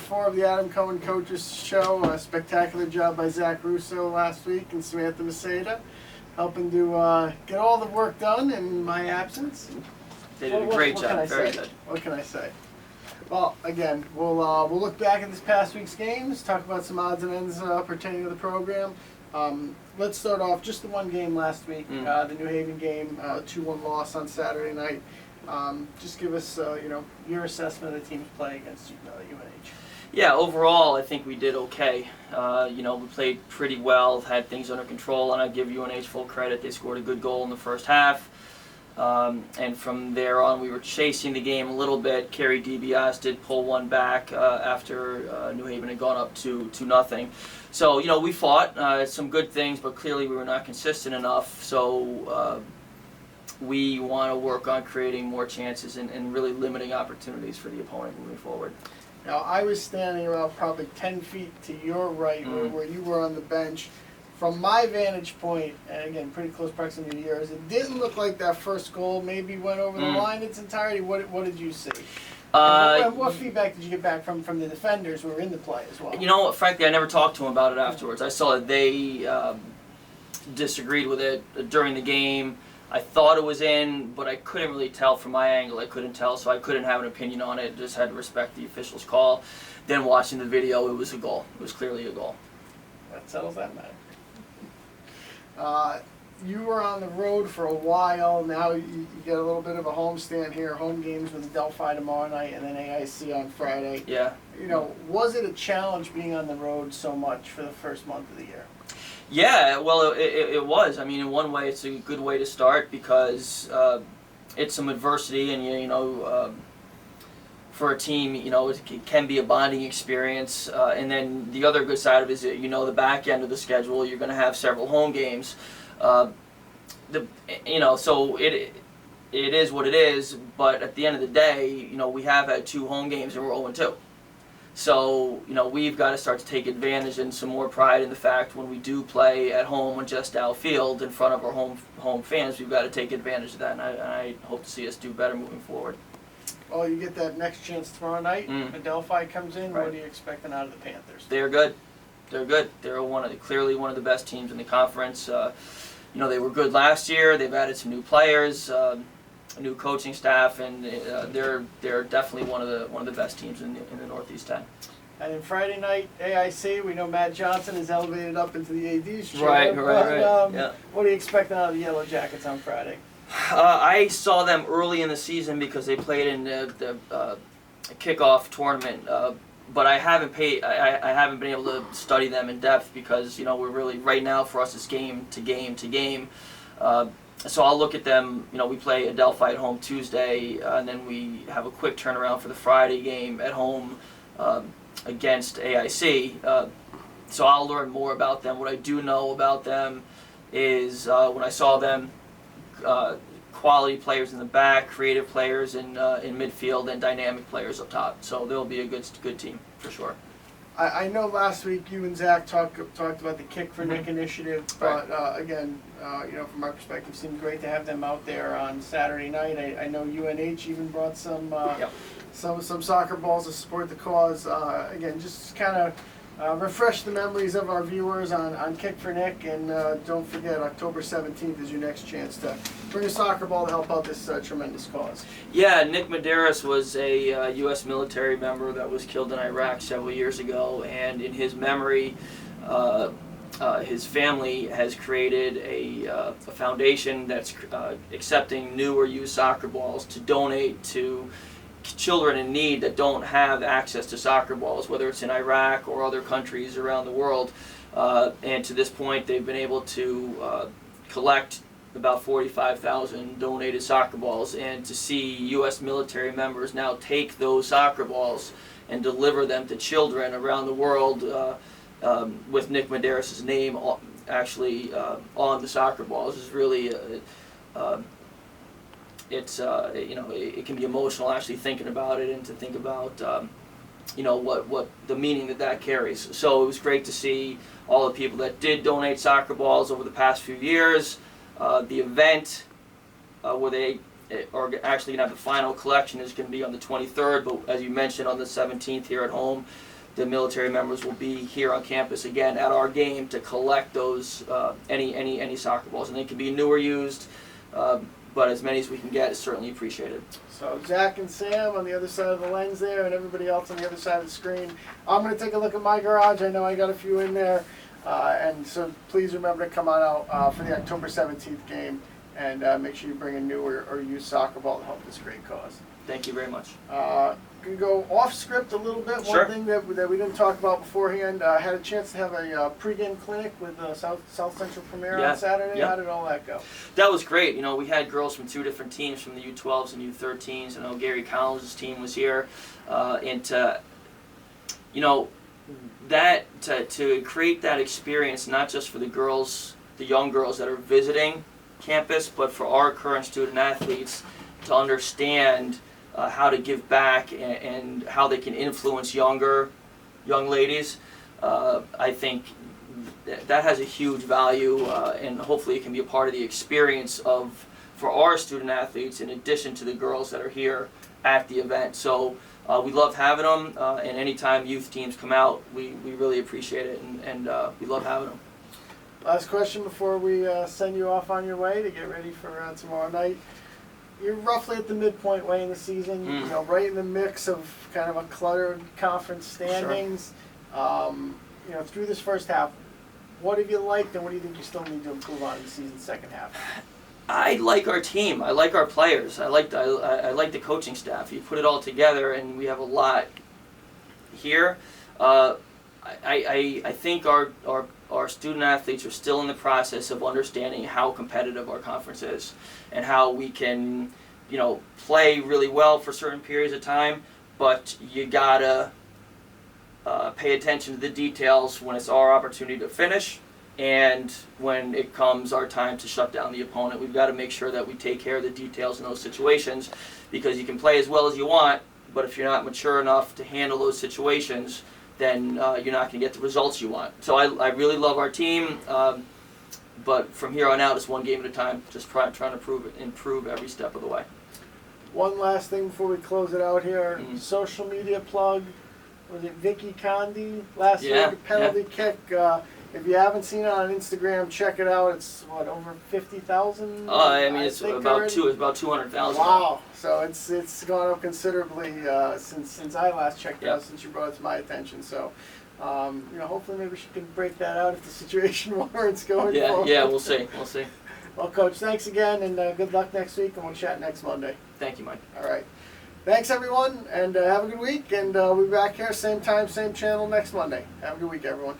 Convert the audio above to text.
4 of the Adam Cohen Coaches Show. A spectacular job by Zach Russo last week and Samantha Maceda, helping to get all the work done in my absence. They did a great job. Very good. What can I say? Well, again, we'll look back at this past week's games, talk about some odds and ends pertaining to the program. Let's start off just the one game last week, the New Haven game, 2-1 loss on Saturday night. Just give us, your assessment of the team's play against UNH. Yeah, overall, I think we did okay. We played pretty well, had things under control, and I give UNH full credit. They scored a good goal in the first half. And from there on, we were chasing the game a little bit. Kerry DiBiase did pull one back after New Haven had gone up 2-0. So, we fought some good things, but clearly we were not consistent enough. So we want to work on creating more chances and really limiting opportunities for the opponent moving forward. Now, I was standing about probably 10 feet to your right where you were on the bench. From my vantage point, and again, pretty close proximity to yours, it didn't look like that first goal maybe went over the line in its entirety. What did you see? What feedback did you get back from the defenders who were in the play as well? Frankly, I never talked to them about it afterwards. I saw that they disagreed with it during the game. I thought it was in, but I couldn't really tell from my angle. I couldn't tell, so I couldn't have an opinion on it. Just had to respect the official's call. Then watching the video, it was a goal. It was clearly a goal. That settles that matter. You were on the road for a while. Now you get a little bit of a homestand here. Home games with Delphi tomorrow night and then AIC on Friday. Yeah. Was it a challenge being on the road so much for the first month of the year? Yeah, well, it was. I mean, in one way, it's a good way to start because it's some adversity, and for a team, it can be a bonding experience. And then the other good side of it is, the back end of the schedule, you're going to have several home games. So it is what it is. But at the end of the day, we have had 2 home games and we're 0-2. So, we've got to start to take advantage and some more pride in the fact when we do play at home on Just Dow Field in front of our home fans, we've got to take advantage of that. And I hope to see us do better moving forward. Well, you get that next chance tomorrow night. Delphi comes in. Right. What are you expecting out of the Panthers? They're good. They're good. They're clearly one of the best teams in the conference. They were good last year. They've added some new players, a new coaching staff, and they're definitely one of the best teams in the Northeast 10. And then Friday night, AIC, we know Matt Johnson is elevated up into the AD's chair. Right. Yeah. What are you expecting out of the Yellow Jackets on Friday? I saw them early in the season because they played in the kickoff tournament, but I haven't been able to study them in depth because we're really right now for us it's game to game to game. So I'll look at them. We play Adelphi at home Tuesday, and then we have a quick turnaround for the Friday game at home against AIC. So I'll learn more about them. What I do know about them is when I saw them. Quality players in the back, creative players in midfield, and dynamic players up top. So they'll be a good team for sure. I know last week you and Zach talked about the Kick for Nick initiative, but again, from our perspective, it seemed great to have them out there on Saturday night. I know UNH even brought some soccer balls to support the cause. Again, just kind of. Refresh the memories of our viewers on Kick for Nick, and don't forget October 17th is your next chance to bring a soccer ball to help out this tremendous cause. Yeah, Nick Medeiros was a U.S. military member that was killed in Iraq several years ago, and in his memory, his family has created a foundation that's accepting new or used soccer balls to donate to children in need that don't have access to soccer balls, whether it's in Iraq or other countries around the world. And to this point, they've been able to collect about 45,000 donated soccer balls. And to see U.S. military members now take those soccer balls and deliver them to children around the world with Nick Medeiros' name actually on the soccer balls is really it can be emotional actually thinking about it and to think about what the meaning that carries. So it was great to see all the people that did donate soccer balls over the past few years. The event where they are actually going to have the final collection is going to be on the 23rd, but as you mentioned, on the 17th here at home. the military members will be here on campus again at our game to collect those any soccer balls, and they can be new or used, but as many as we can get is certainly appreciated. So Zach and Sam on the other side of the lens there, and everybody else on the other side of the screen. I'm going to take a look at my garage. I know I got a few in there, and so please remember to come on out for the October 17th game, and make sure you bring a new or used soccer ball to help this great cause. Thank you very much. Can go off script a little bit. Sure. One thing that we didn't talk about beforehand, I had a chance to have a pregame clinic with South Central Premier Yeah. on Saturday. Yeah. How did all that go? That was great. You know, we had girls from 2 different teams, from the U12s and U13s. I know Gary Collins' team was here, and to, you know, to create that experience, not just for the girls, the young girls that are visiting campus, but for our current student athletes to understand how to give back and how they can influence young ladies. I think that has a huge value, and hopefully it can be a part of the experience for our student athletes in addition to the girls that are here at the event. So we love having them, and anytime youth teams come out, we really appreciate it, and we love having them. Last question before we send you off on your way to get ready for tomorrow night. You're roughly at the midpoint way in the season, you know, right in the mix of kind of a cluttered conference standings. Sure. You know, through this first half, what have you liked, and what do you think you still need to improve on in the season's second half? I like our team. I like our players. I like the coaching staff. You put it all together, and we have a lot here. I think our student athletes are still in the process of understanding how competitive our conference is and how we can, you know, play really well for certain periods of time, but you gotta pay attention to the details when it's our opportunity to finish and when it comes our time to shut down the opponent. We've got to make sure that we take care of the details in those situations, because you can play as well as you want, but if you're not mature enough to handle those situations, then you're not going to get the results you want. So I really love our team, but from here on out, it's one game at a time, just trying to improve every step of the way. One last thing before we close it out here. Social media plug. Was it Vicky Condi last week? Penalty kick. If you haven't seen it on Instagram, check it out. It's what, over 50,000? I mean, it's about 200,000. Wow! So it's gone up considerably since I last checked it out. Since you brought it to my attention. So, you know, hopefully maybe she can break that out if the situation warrants going forward. Yeah, we'll see. We'll see. Well, Coach, thanks again, and good luck next week, and we'll chat next Monday. Thank you, Mike. All right. Thanks, everyone, and have a good week. And we'll be back here, same time, same channel next Monday. Have a good week, everyone.